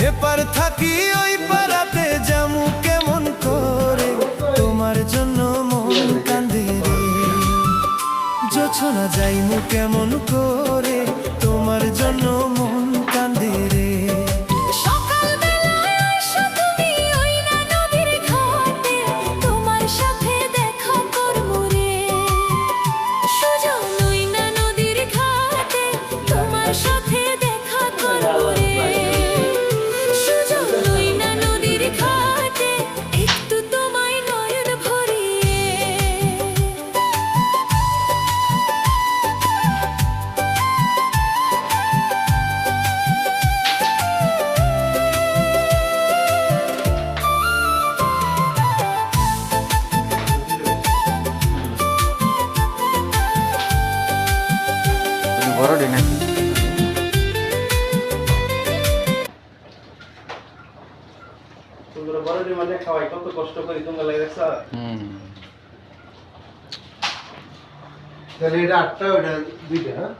এপার থাকি ওই পারাতে জামু কেমন করে, তোমার জন্য মন কান্দে রে। জোছনা যাইমু কেমন করে, তোমার জন্য মন কান্দে রে। বড় ডিনার তোমরা বড় ডিম আলে খাওয়াই কত কষ্ট করি তোমরা লাগে দেখছ। তাহলে এটা 8টা ওটা 2টা হ্যাঁ